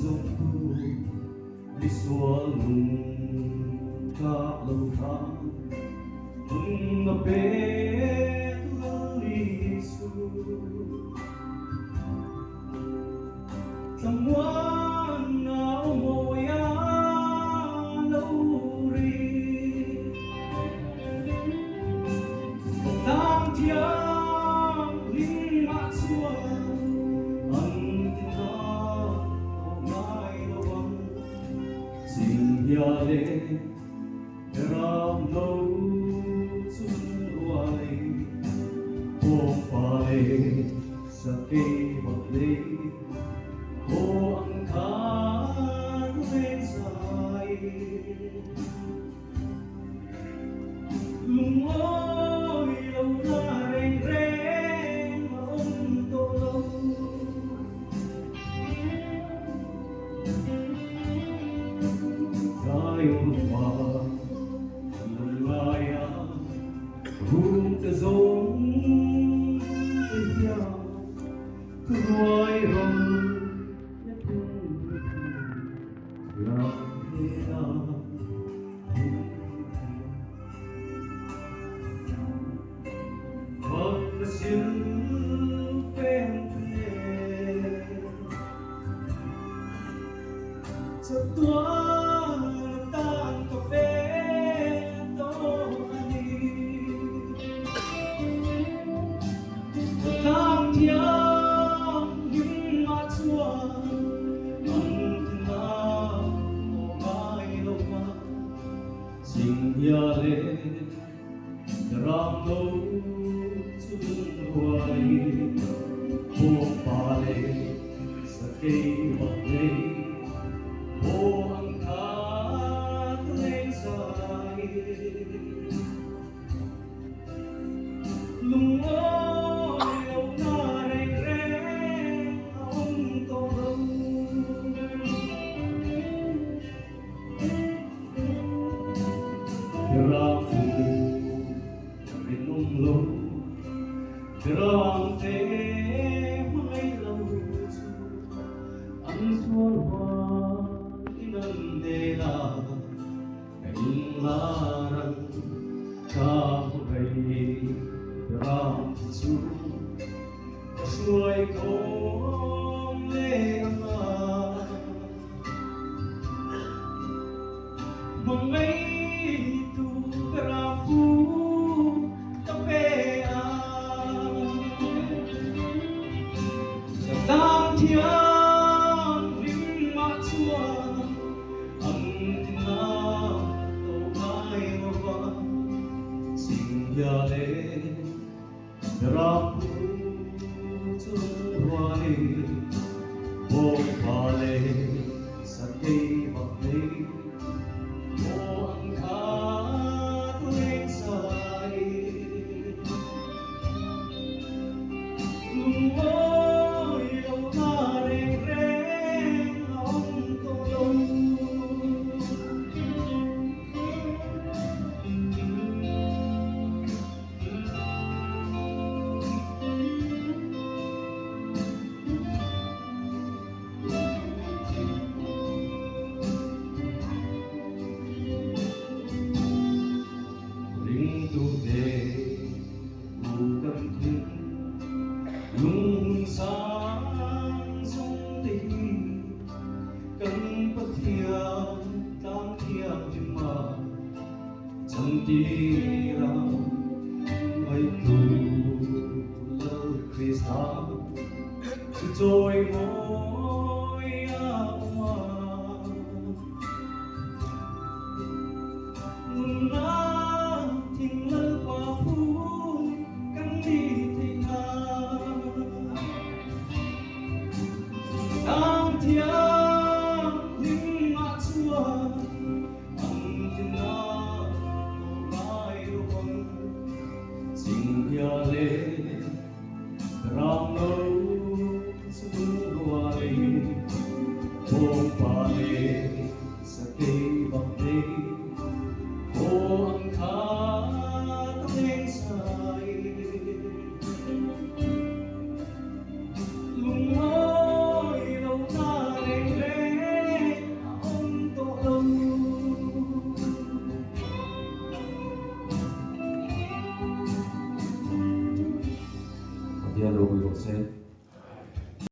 giống thu đi xóa lùng các lâu tháng mừng ngập bể lì xu trong ngoan áo môi lâu ri tháng thiêng linh mát xua anh tin ta ngài lâu vắng xin nhà lệ ram lâu xuân hoài ô phải sa cây bạc lê ô ăn khát lên dài lùng ôi lâu na rèn rèn ôm tô lâu dài ôn hòa lùng lai hùng tơ giống nhau cứ hoài rong nhất là thế nào Phật xin phèn cho tua tan cà phê tô đi tháng thiêng những mát xua anh tin ta mãi lâu mà xin nhà lệ ram lâu xuân hoài ô pa lệ sa cây bạc lê ô ăn khát lên dài lùng ôi lâu na rèn rèn ông tô lâu ra phụ bên ông lâu ra thế mãi lâu anh xuân hoa in đề là cánh lá răng ca gầy ram su xuôi không lê mà mong mấy tu ra phu ta về tam thiêng linh mát xua anh tin na tô mai lâu vắng xin nhà lệ ram xuân hoài ô pa lệ sa cây bạc lê ô ăn khát lên dài lùng ôi lâu na rèn rèn ông tô lâu linh tu đề u tâm thiên lung sáng sông tình cần bất thiêng tam thiêng nhưng mà chẳng tin